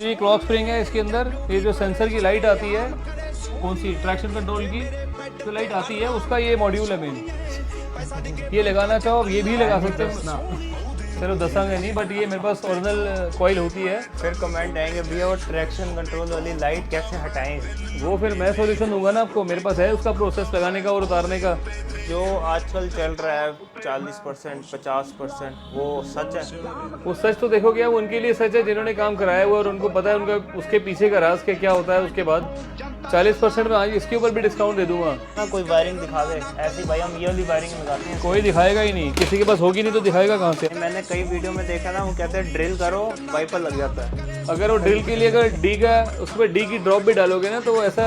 ये clock spring है इसके अंदर। ये जो सेंसर की लाइट आती है, कौन सी ट्रैक्शन कंट्रोल की जो लाइट आती है, उसका ये मॉड्यूल है मेन। ये लगाना चाहो ये भी लगा सकते हो। चलो दसांगे नहीं, बट ये मेरे पास ओरिजिनल कॉइल होती है। फिर कमेंट आएंगे भैया वो ट्रैक्शन कंट्रोल वाली लाइट कैसे हटाएं। वो फिर मैं सॉल्यूशन दूंगा ना आपको, मेरे पास है उसका प्रोसेस लगाने का और उतारने का। जो आजकल चल रहा है 40% 50% वो सच है। वो सच तो देखो क्या, वो उनके लिए सच है जिन्होंने काम कराया हुआ और उनको पता है उनका उसके पीछे का राज के क्या होता है। उसके बाद 40% में आज इसके ऊपर भी डिस्काउंट दे दूंगा ना कोई वायरिंग दिखा दे ऐसी, भाई हम ये वाली वायरिंग लगाते हैं। कोई दिखाएगा ही नहीं, किसी के पास होगी नहीं तो दिखाएगा कहाँ से। मैंने कई वीडियो में देखा ना, वो कहते हैं ड्रिल करो वाइपर लग जाता है। अगर वो ड्रिल के लिए अगर डी का उस पर डी की ड्रॉप भी डालोगे ना तो वो ऐसा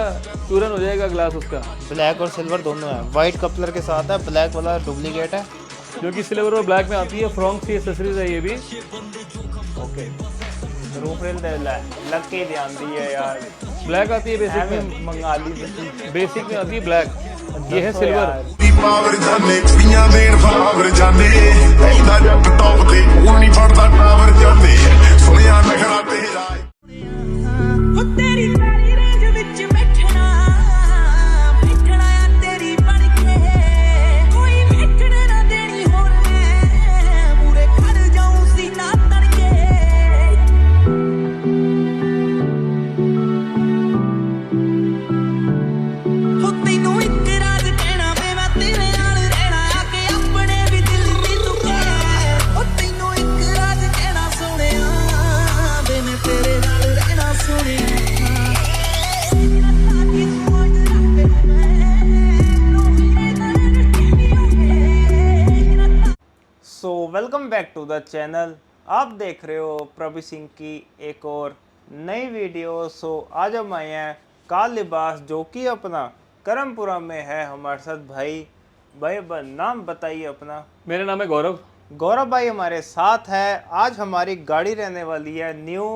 चूरन हो जाएगा ग्लास उसका। ब्लैक और सिल्वर दोनों है, वाइट कपलर के साथ है, ब्लैक वाला डुप्लीकेट है जो कि सिल्वर और ब्लैक में आती है। फ्रॉन्क्स की एक्सेसरीज है ये भी। ओके रूफ रेल लग के ही ध्यान दिए यार। ब्लैक आती है बेसिक में, मंगा ली बेसिक में आती है ब्लैक। ये है सिल्वर। ਪਾਵਰ ਜਾਨੇ ਪੀਆਂ ਦੇਣ ਫਾਵਰ ਜਾਨੇ ਇਹਦਾ ਜੱਟ ਟੌਪ ਤੇ ਉਹ ਨਹੀਂ ਫੜਦਾ ਟਾਵਰ ਜਾਨੇ ਸੁਣਿਆ ਨਖਰਾ ਤੇਰਾ ਹੋ ਤੇਰੀ ਸਾਰੀ ਰੇਂਜ ਵਿੱਚ ਬੈਠਣਾ ਬੈਠਣਾ ਆ ਤੇਰੀ ਬਣ ਕੇ ਕੋਈ ਵੇਖਣ ਨਾ ਦੇਣੀ ਹੋਰ ਮੈਂ ਮੂਰੇ ਖੜ ਜਾਉਂ ਸੀਨਾ ਤਣ ਕੇ ਹੋ ਤੈਨੂੰ ਇੱਕ ਰਾਜ ਕਹਿਣਾ ਵੇ ਮੈਂ ਤੇਰੇ ਨਾਲ ਰਹਿਣਾ ਆ ਕੇ ਆਪਣੇ ਵੀ ਦਿਲ ਦੀ ਤੁਕੇ ਹੋ ਤੈਨੂੰ ਇੱਕ ਰਾਜ ਕਹਿਣਾ ਸੋਹਣਿਆ ਵੇ ਮੈਂ ਤੇਰੇ ਨਾਲ ਰਹਿਣਾ ਸੋਹਣਿਆ so welcome back to the channel. आप देख रहे हो प्रभु सिंह की एक और नई वीडियो। सो आज हम आए हैं काल लिबास, जो कि अपना करमपुरा में है। हमारे साथ भाई नाम बताइए अपना। मेरा नाम है गौरव। गौरव भाई हमारे साथ है। आज हमारी गाड़ी रहने वाली है न्यू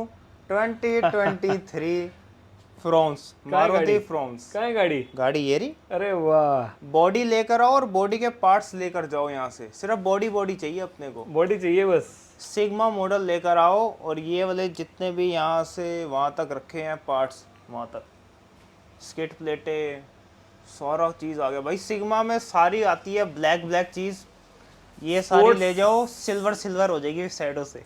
2023 फ्रॉन्स, मारुति गाड़ी? फ्रॉन्स। कहाँ है गाड़ी? गाड़ी ये रही। अरे वाह, बॉडी लेकर आओ और बॉडी के पार्ट्स लेकर जाओ यहाँ से। सिर्फ बॉडी चाहिए अपने को। बॉडी चाहिए बस। सिग्मा मॉडल लेकर आओ और ये वाले जितने भी यहाँ से वहाँ तक रखे हैं पार्ट्स, वहाँ तक स्किट प्लेटें सारा चीज़ आ गया भाई। सिग्मा में सारी आती है ब्लैक चीज़, ये सारी Sports- ले जाओ। सिल्वर हो जाएगी साइडों से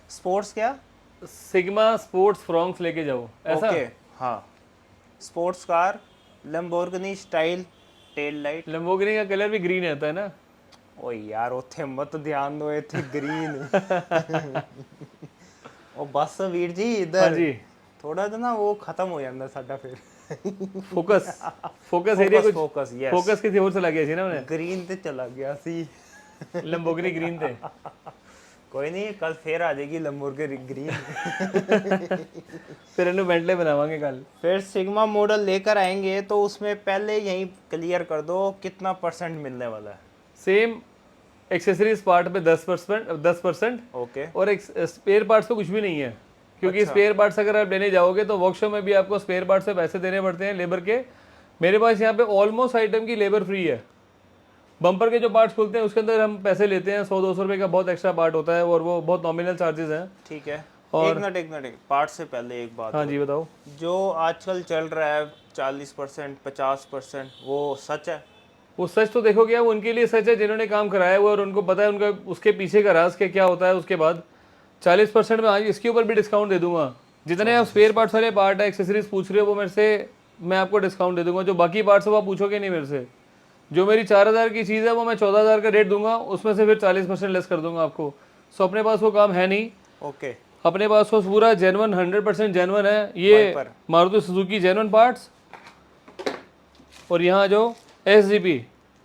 स्पोर्ट्स क्या? सिग्मा स्पोर्ट्स फ्रॉन्क्स लेके जाओ ऐसा। ओके हाँ, sports car, Lamborghini style tail light. Lamborghini का कलर भी ग्रीन आता है ना। ओ यार उथे मत ध्यान दो, इथे ग्रीन ओ बस वीर जी हाँ इधर जी, थोड़ा सा ना वो खत्म हो जाता साडा फिर फोकस एरिया कुछ फोकस यस फोकस किसी और से लगे सी ना उन्हें। ग्रीन ते चला गया सी। लंबोर्गिनी ग्रीन थे। कोई नहीं, कल फिर आ जाएगी लंबोर्गिनी ग्रीन। फिर इन्हें बेंटले बनावांगे कल। फिर सिग्मा मॉडल लेकर आएंगे तो उसमें पहले यही क्लियर कर दो कितना परसेंट मिलने वाला है। सेम एक्सेसरीज पार्ट पे 10%। ओके और एक स्पेयर पार्ट्स पे कुछ भी नहीं है, क्योंकि अच्छा। स्पेयर पार्ट्स अगर आप लेने जाओगे तो वर्कशॉप में भी आपको स्पेयर पार्ट्स पे पैसे देने पड़ते हैं लेबर के। मेरे पास यहाँ पे ऑलमोस्ट आइटम की लेबर फ्री है। बम्पर के जो पार्ट्स खुलते हैं उसके अंदर हम पैसे लेते हैं, 100-200 रुपये का बहुत एक्स्ट्रा पार्ट होता है और वो बहुत नॉमिनल चार्जेस हैं। ठीक है। और- एक मिनट पार्ट से पहले एक बात हाँ और। जी बताओ। जो आजकल चल रहा है 40% 50% वो सच है। वो सच तो देखो क्या, वो उनके लिए सच है जिन्होंने काम कराया हुआ और उनको पता है उनका उसके पीछे का राज के क्या होता है। उसके बाद 40% में आज इसके ऊपर भी डिस्काउंट दे दूंगा। जितने आप स्पेयर पार्ट्स वाले पार्ट है, एक्सेसरीज पूछ रहे हो, वो मेरे से मैं आपको डिस्काउंट दे दूंगा। जो बाकी पार्ट्स है वो आप पूछोगे नहीं मेरे से। जो मेरी 4000 की चीज़ है वो मैं 14000 का रेट दूंगा, उसमें से फिर 40% लेस कर दूंगा आपको। सो अपने पास वो काम है नहीं। ओके अपने पास वो पूरा जेन्युइन 100% जेन्युइन है। ये wiper. Maruti Suzuki genuine parts, और यहाँ जो SGP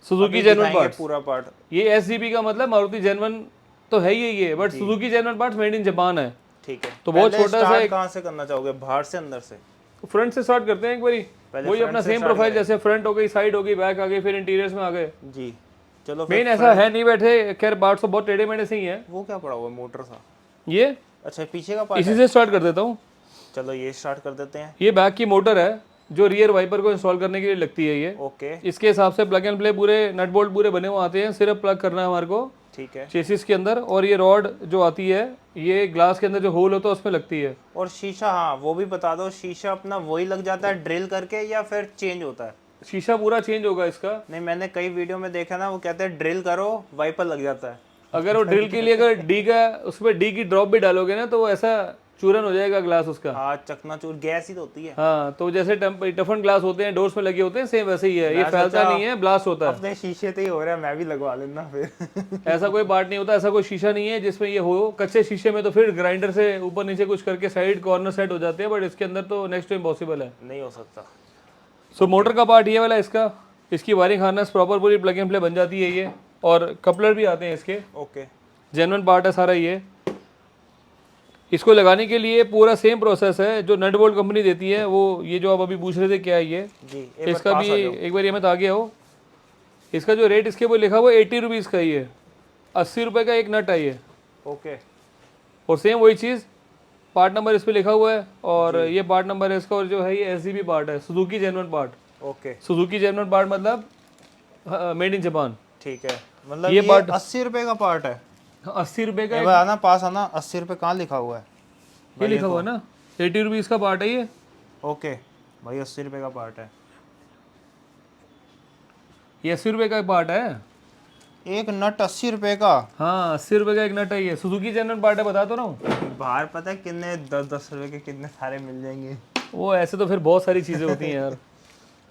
सुजुकी अभी जेन्युइन दिखाएंगे पार्ट्स। पूरा पार्ट। ये SGP का मतलब मारुति जेन्युइन तो है ही है, but Suzuki genuine parts made in Japan है। ठीक है। तो बहुत पहले छोटा सा start एक- कहाँ से करना चाहोगे, बाहर से अंदर से? फ्रंट से स्टार्ट करते हैं एक बारी। पहले वही front अपना से सेम start प्रोफाइल, करें। जैसे फ्रंट हो गई, साइड हो गई, बैक आ गई, फिर इंटीरियर्स में आ गए। जी चलो मेन ऐसा है नहीं बैठे। खैर पार्ट्स तो बहुत टेढ़े मेढ़े से ही है। वो क्या पड़ा हुआ है मोटर सा? ये अच्छा पीछे का पार्ट इसी है। से स्टार्ट कर देता हूँ। चलो ये स्टार्ट कर देते हैं। ये बैक की मोटर है जो रियर वाइपर को इंस्टॉल करने के लिए लगती है ये। ओके इसके हिसाब से प्लग एंड प्ले पूरे नट बोल्ट पूरे बने हुए आते हैं, सिर्फ प्लग करना है हमारे को। ठीक है। चेसिस के अंदर, और ये रॉड जो आती है ये ग्लास के अंदर जो होल होता है उसमें लगती है। और शीशा, हाँ वो भी बता दो, शीशा अपना वही लग जाता है ड्रिल करके या फिर चेंज होता है? शीशा पूरा चेंज होगा इसका। नहीं, मैंने कई वीडियो में देखा ना, वो कहते हैं ड्रिल करो वाइपर लग जाता है। अगर वो ड्रिल के लिए अगर डी का उसमें डी की ड्रॉप भी डालोगे ना तो वो ऐसा चूरन हो जाएगा ग्लास उसका। हाँ, चकनाचूर गैस ही तो होती है। हाँ, तो जैसे टफन ग्लास होते हैं डोर्स में लगे होते हैं, सेम वैसे ही है। ये मैं फैलता सोचा नहीं है, ब्लास्ट होता है। अपने शीशे से ही हो रहा है, मैं भी लगवा लेना फिर। ऐसा कोई पार्ट नहीं होता, ऐसा कोई शीशा नहीं है जिसमें ये हो। कच्चे शीशे में तो फिर ग्राइंडर से ऊपर नीचे कुछ करके साइड कॉर्नर सेट हो जाते हैं, बट इसके अंदर तो नेक्स्ट टू इम्पॉसिबल है। नहीं हो सकता। सो मोटर का पार्ट ये वाला इसका, इसकी वायरिंग हार्नेस प्रॉपर पूरी प्लग एंड प्ले बन जाती है ये, और कपलर भी आते हैं इसके, ओके, जेन्युइन पार्ट है सारा ये। इसको लगाने के लिए पूरा सेम प्रोसेस है जो नट बोल्ट कंपनी देती है, वो ये जो आप अभी पूछ रहे थे क्या है ये, जी एक बार इसका पास भी आ जाओ। एक बार ये मत आगे हो। इसका जो रेट इसके ऊपर लिखा हुआ है 80 रुपीज़ का ही है, 80 रुपये का एक नट है ये। ओके, और सेम वही चीज़, पार्ट नंबर इस पर लिखा हुआ है, और ये पार्ट नंबर है इसका, और जो है ये SGB पार्ट है, Suzuki genuine part. Okay, Suzuki genuine part मतलब मेड इन जापान। ठीक है। मतलब ये ये part- 80 रुपए का पार्ट है। 80 रुपये का एक एक- बार आना, पास आना। 80 रुपए कहाँ लिखा हुआ है? ये लिखा हुआ है ना, 80 रुपीज़ का पार्ट है ये। ओके भाई, 80 रुपए का पार्ट है। ये 80 रुपये का पार्ट है। एक नट 80 रुपए का? हाँ, 80 रुपये का एक नट है ये, सुजुकी जेन्युइन पार्ट है, बता तो रहा हूँ। बाहर पता है कितने 10-10 रुपए के कितने सारे मिल जाएंगे। वो ऐसे तो फिर बहुत सारी चीज़ें होती हैं यार।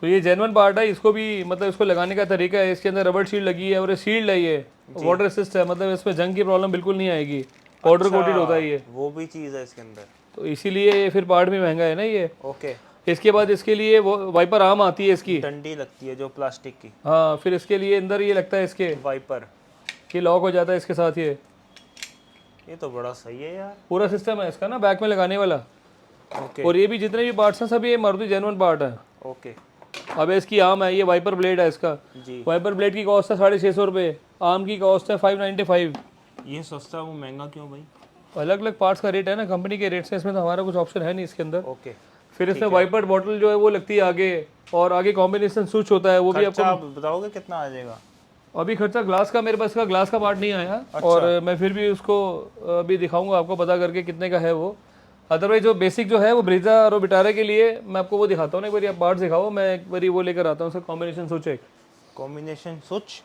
तो ये जेन्युइन पार्ट है, इसको भी मतलब इसको लगाने का तरीका है, इसके अंदर रबर शील्ड लगी है, और ये शील्ड है, ये वाटर रेसिस्ट है, मतलब इसमें जंग की प्रॉब्लम बिल्कुल नहीं आएगी। पाउडर कोटेड होता है ये, वो भी चीज़ है इसके अंदर। तो इसीलिए ये फिर पार्ट भी महंगा है ना ये। ओके, इसके बाद इसके लिए वो वाइपर आर्म आती है इसकी। डंडी लगती है जो प्लास्टिक की, हाँ, फिर इसके लिए अंदर ये लगता है इसके, वाइपर। ये लॉक हो जाता है इसके साथ। ये तो बड़ा सही है यार। पूरा सिस्टम है इसका ना बैक में लगाने वाला। ओके, और ये भी जितने भी पार्ट्स हैं सब ये मारुति जेन्युइन पार्ट है। ओके अब इसकी आर्म है, ये वाइपर ब्लेड है इसका। जी। वाइपर ब्लेड की कॉस्ट है 650 रुपये, आर्म की कॉस्ट है 595। ये सस्ता, वो महंगा क्यों भाई? अलग अलग पार्ट्स का रेट है ना, कंपनी के रेट से, इसमें तो हमारा कुछ ऑप्शन है नहीं इसके अंदर। ओके, फिर इसमें वाइपर बॉटल जो है वो लगती है आगे, और आगे कॉम्बिनेशन स्विच होता है, वो भी खर्चा आपको। आप बताओगे कितना आ जाएगा? अभी खर्चा ग्लास का, मेरे पास का ग्लास का पार्ट नहीं आया, और मैं फिर भी उसको अभी दिखाऊंगा आपको पता करके कितने का है वो। अदरवाइज जो बेसिक जो है वो ब्रीजा और बिटारा के लिए मैं आपको वो दिखाता हूँ ना, एक बार आप पार्ट दिखाओ, मैं एक बार वो लेकर आता हूँ उसका कॉम्बिनेशन स्विच एक। कॉम्बिनेशन स्विच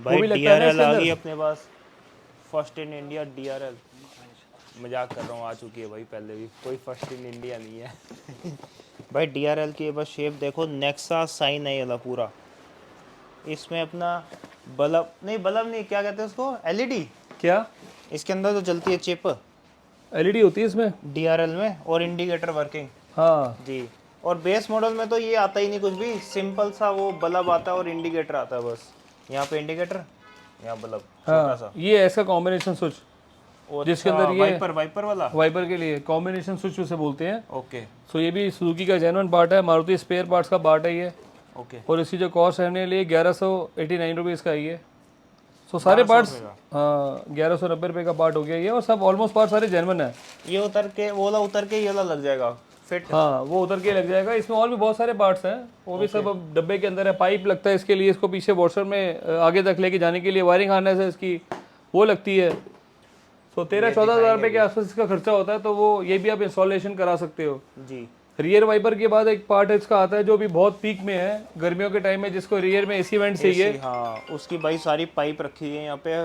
वो भाई, भी लगता है ना DRL इसके आ अंदर। गई अपने पास, फर्स्ट इन इंडिया DRL। मजाक कर रहा हूँ, आ चुकी है भाई पहले भी, कोई फर्स्ट इन इंडिया नहीं है। भाई DRL की बस शेप देखो, नेक्सा साइन है ये वाला पूरा। इसमें अपना बल्ब नहीं, बल्ब नहीं, क्या कहते हैं उसको, LED। क्या इसके अंदर तो जलती है चिप LED होती है इसमें? DRL में, और इंडिकेटर वर्किंग। हाँ, जी। और बेस मॉडल में तो ये आता ही नहीं कुछ भी, सिंपल सा वो बल्ब आता है और इंडिकेटर आता है बस। यहाँ पे इंडिकेटर, यहाँ बल्ब छोटा सा। हाँ, ये ऐसा कॉम्बिनेशन स्विच जिसके अंदर ये वाइपर वाला, वाइपर के लिए कॉम्बिनेशन स्विच उसे बोलते हैं। ओके सो ये भी सुजुकी का जेन्युइन पार्ट है, मारुति स्पेयर पार्ट्स का पार्ट है ये। ओके। और इसकी जो कॉस्ट रहने लिए 1189 रुपीज़ का है ये। सो सारे पार्ट्स, हाँ, 1190 रुपये का पार्ट हो गया ये, और सब ऑलमोस्ट पार्ट सारे जेन्युइन है। ये उतर के वो वाला उतर के ये वाला लग जाएगा फिट। हाँ, वो उतर के लग जाएगा। इसमें और भी बहुत सारे पार्ट्स हैं, वो भी सब अब डब्बे के अंदर है। पाइप लगता है इसके लिए, इसको पीछे वॉशर में आगे तक लेके जाने के लिए वायरिंग हार्नेस है इसकी, वो लगती है। तो 13-14 हज़ार रुपये के आसपास इसका खर्चा होता है, तो वो ये भी आप इंस्टॉलेशन करा सकते हो। जी। रियर वाइपर के बाद एक पार्ट इसका आता है जो भी बहुत पीक में है गर्मियों के टाइम में, जिसको रियर में AC वेंट चाहिए। हाँ, उसकी भाई सारी पाइप रखी है यहाँ पे,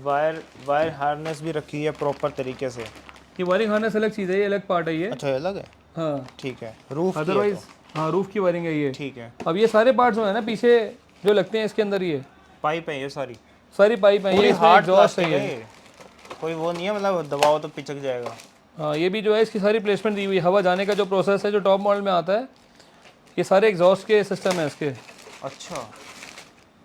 वायर हार्नेस भी रखी है प्रॉपर तरीके से। ये वायरिंग हार्नेस अलग चीज़ है, ये अलग पार्ट है ये। अच्छा, ये अलग है, हाँ, ठीक है। रूफ अदरवाइज हाँ, रूफ की वायरिंग है ये। ठीक है। अब ये सारे पार्ट्स जो है ना पीछे जो लगते हैं इसके अंदर, ये पाइप है ये सारी पाइप है, ये हार्ड एग्जॉस्ट प्लास्टिक है है ये। ये। कोई वो नहीं है मतलब दबाओ तो पिचक जाएगा। हाँ, ये भी जो है इसकी सारी प्लेसमेंट दी हुई है। हवा जाने का जो प्रोसेस है जो टॉप मॉडल में आता है, ये सारे एग्जॉस्ट के सिस्टम है इसके। अच्छा,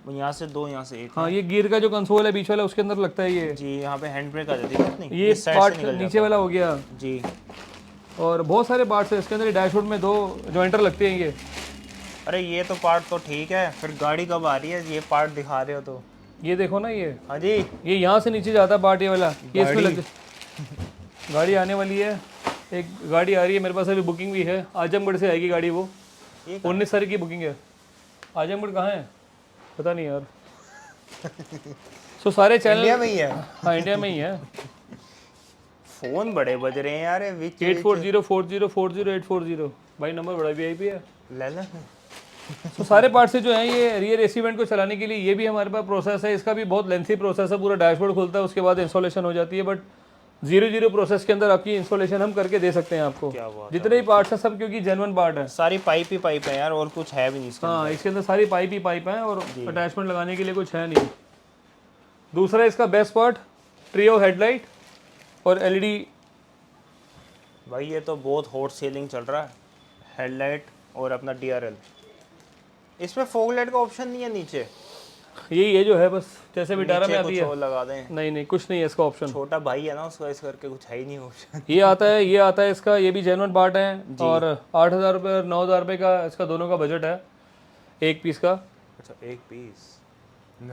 यहाँ से दो, यहाँ से एक। हाँ, ये गियर का जो कंसोल है बीच वाला उसके अंदर लगता है ये। जी, यहाँ पे हैंड ब्रेक आ जाती है अपनी, ये इस साइड से पार्ट निकल नीचे वाला हो गया। जाता है। जी। और बहुत सारे पार्ट्स है इसके अंदर। डैशबोर्ड में 2 जॉइंटर लगते हैं ये। अरे ये तो पार्ट तो ठीक है, फिर गाड़ी कब आ रही है, ये पार्ट दिखा रहे हो तो। ये देखो ना, ये हाँ जी। ये यहाँ से नीचे जाता है पार्ट, ये वाला, ये इसमें लग गाड़ी आने वाली है, एक गाड़ी आ रही है मेरे पास, अभी बुकिंग भी है। आजमगढ़ से आएगी गाड़ी, वो 19 तारीख की बुकिंग है। आजमगढ़ कहाँ है पता नहीं यार। तो सारे चैनल इंडिया में ही है। हाँ इंडिया में ही है। फोन बड़े बज रहे हैं यार, विच 8404040840 भाई नंबर बड़ा वीआईपी है। ले ले। तो सारे पार्ट से जो है ये रियर एसी वेंट को चलाने के लिए ये भी हमारे पास प्रोसेस है। इसका भी बहुत लेंथी प्रोसेस है, पूरा डैशबोर्ड खुलता है उसके बाद इंस्टॉलेशन हो जाती है। बट 0 प्रोसेस के अंदर आपकी इंस्टॉलेशन हम करके दे सकते हैं आपको। क्या बात जितने भी पार्ट्स हैं सब क्योंकि जेन्युइन पार्ट है। सारी पाइप ही पाइप है यार, और कुछ है भी नहीं इसके हाँ इसके अंदर सारी पाइप ही पाइप है और अटैचमेंट लगाने के लिए कुछ है नहीं। दूसरा इसका बेस्ट पार्ट ट्रियो हेडलाइट और एलईडी। भाई ये तो बहुत हॉट सेलिंग चल रहा है, हेडलाइट और अपना डीआरएल। इसमें फॉग लाइट का ऑप्शन नहीं है नीचे? यही है जो है बस, जैसे विटारा में नीचे आती कुछ है। और लगा दें। नहीं कुछ नहीं है इसका ऑप्शन। छोटा भाई है ना उसका, इस करके कुछ है ही नहीं ऑप्शन। ये आता है इसका, ये भी जेन्युइन पार्ट है और 8,000 रुपये और 9,000 रुपये का इसका दोनों का बजट है एक पीस का। अच्छा एक पीस,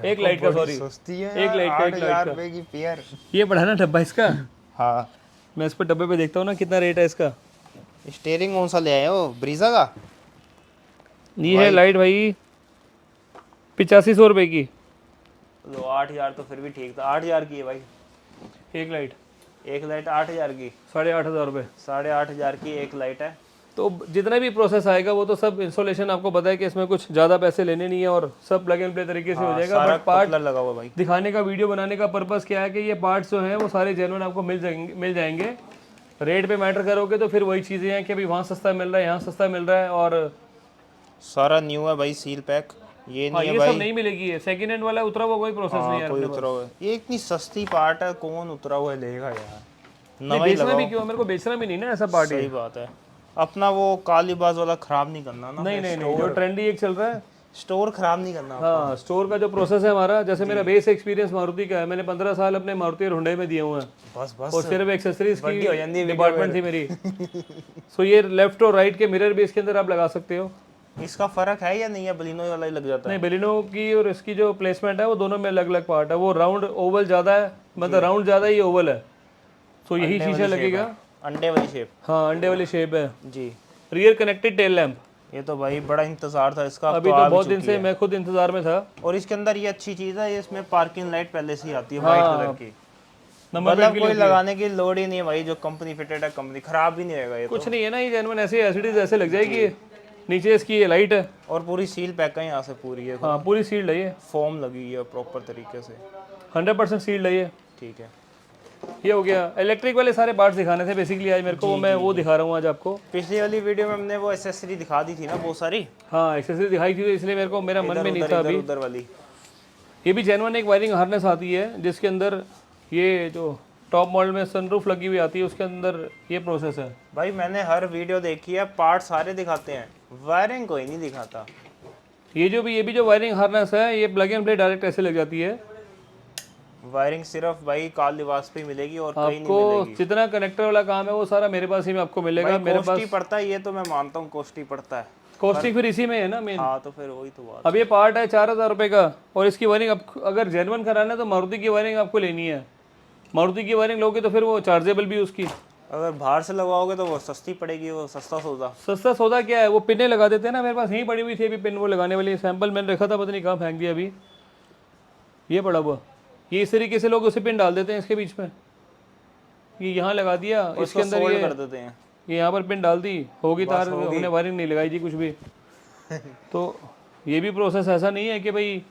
एक लाइट का, सॉरी सस्ती है एक लाइट का, एक लाइट का। रुपए की पेयर। ये पड़ा ना डब्बा इसका। हाँ मैं इस पर डब्बे पे देखता हूँ ना कितना रेट है इसका। स्टीयरिंग कौन सा ले आए हो, ब्रीजा का? ये है लाइट भाई 8500 रुपये की। तो 8,000 तो फिर भी ठीक था। 8,000 की है भाई एक लाइट, एक लाइट 8,000 की, 8,500 रुपये। 8,500 की एक लाइट है। तो जितना भी प्रोसेस आएगा वो तो सब इंस्टॉलेशन आपको पता है कि इसमें कुछ ज़्यादा पैसे लेने नहीं है और सब प्लग एंड प्ले तरीके से हो जाएगा। सारा बट पार्ट कपलर लगा हुआ भाई। दिखाने का, वीडियो बनाने का पर्पस क्या है कि ये पार्ट्स जो हैं वो सारे जेन्युइन आपको मिल जाएंगे। रेट पे मैटर करोगे तो फिर वही चीज़ें हैं कि अभी वहाँ सस्ता मिल रहा है, यहाँ सस्ता मिल रहा है। और सारा न्यू है भाई, सील पैक। ये हाँ, नहीं है ये भाई, सब नहीं मिलेगी। है सेकंड हैंड वाला उतरा हुआ कोई प्रोसेस नहीं है कोई अपने पास। उतरा हुआ है। ये इतनी सस्ती पार्ट है, कौन उतरा हुआ लेगा यार? नहीं, नवा ही बेचना लगाओ। भी क्यों, मेरे को बेचना भी नहीं ना ऐसा पार्ट। सही बात है। अपना वो कालीबाज वाला खराब नहीं करना ना। नहीं जो ट्रेंडी एक चल रहा है। स्टोर खराब नहीं करना। हाँ स्टोर का जो प्रोसेस है हमारा, जैसे मेरा बेस एक्सपीरियंस मारुति का है, मैंने 15 साल अपने मारुति और हुंडई में दिए हुए हैं बस बस और सिर्फ एक्सेसरीज बड्डी हो जाती की है डिपार्टमेंट थी मेरी। सो ये लेफ्ट और राइट के मिरर भी इसके अंदर आप लगा सकते हो। इसका फर्क है या नहीं है? बलिनो वाला ही लग जाता है। नहीं, बेलिनो की और इसकी जो प्लेसमेंट है वो दोनों में अलग अलग पार्ट है। वो राउंड ओवल ज़्यादा है, मतलब राउंड ज़्यादा, ये ओवल है। सो यही शीशा लगेगा। अंडे वाली शेप। हाँ अंडे वाली शेप है। जी। Rear connected tail lamp. ये तो भाई बड़ा इंतजार था इसका। अभी तो बहुत दिन से मैं खुद इंतजार में था। और इसके अंदर ये अच्छी चीज है, इसमें पार्किंग लाइट पहले से ही आती है व्हाइट कलर की। नंबर मतलब कोई लगाने की लोड ही नहीं है भाई, जो कंपनी फिटेड है, कंपनी खराब भी नहीं रहेगा ये कुछ नहीं है ना, ये जेन्युइन ऐसे एसिडीज ऐसे लग जाएगी। नीचे इसकी ये लाइट है और पूरी सील पैक है यहाँ से पूरी है। हाँ पूरी सील्ड है ये, फोम लगी है प्रॉपर तरीके से। 100% सील्ड है ये। ठीक है। ये हो गया। इलेक्ट्रिक वाले सारे पार्ट्स दिखाने थे बेसिकली आज मेरे को, वो मैं वो दिखा रहा हूँ आज आपको। पिछली वाली वीडियो में हमने वो एसेसरी दिखा दी थी ना बहुत सारी। हाँ एक्सेसरी दिखाई थी, तो इसलिए मेरे को मेरा मन में नहीं था इधर अभी। उधर वाली। ये भी जेन्युइन एक वायरिंग हार्नेस आती है जिसके अंदर ये जो टॉप मॉडल में सनरूफ लगी हुई आती है उसके अंदर ये प्रोसेस है। भाई मैंने हर वीडियो देखी है, पार्ट सारे दिखाते हैं, वायरिंग कोई नहीं दिखाता। ये भी जो वायरिंग हार्नेस है ये प्लग एंड प्ले डायरेक्ट ऐसे लग जाती है। वायरिंग सिर्फ भाई कार लिबास पे ही मिलेगी और कहीं नहीं आपको मिलेगी। जितना कनेक्टर वाला काम है वो सारा मेरे पास ही में आपको मिलेगा। मेरे पास कॉस्टी पड़ता है, ये तो मैं मानता हूँ कॉस्टी पड़ता है। कॉस्टिंग फिर इसी में है ना मेन। हाँ तो फिर वही तो बात। अब ये पार्ट है 4,000 रुपये का और इसकी वायरिंग अगर जेन्युइन कराना है तो मारुति की वायरिंग आपको लेनी है। मारुति की वायरिंग लोगे तो फिर वो चार्जेबल भी उसकी। अगर बाहर से लगवाओगे तो वो सस्ती पड़ेगी, वो सस्ता सौदा। सस्ता सौदा क्या है, वो पिनें लगा देते हैं ना, मेरे पास यहीं पड़ी हुई थी अभी पिन वो लगाने वाली सैंपल मैंने रखा था, पता नहीं कहाँ फेंक दिया अभी। ये पड़ा हुआ, ये इस तरीके से लोग उसे पिन डाल देते हैं इसके बीच में। ये यहाँ लगा दिया, इसके अंदर ये कर देते हैं। ये यहाँ पर पिन डाल दी, होगी तार, हमने वायरिंग नहीं लगाई जी कुछ भी। तो ये भी प्रोसेस ऐसा नहीं है कि भाई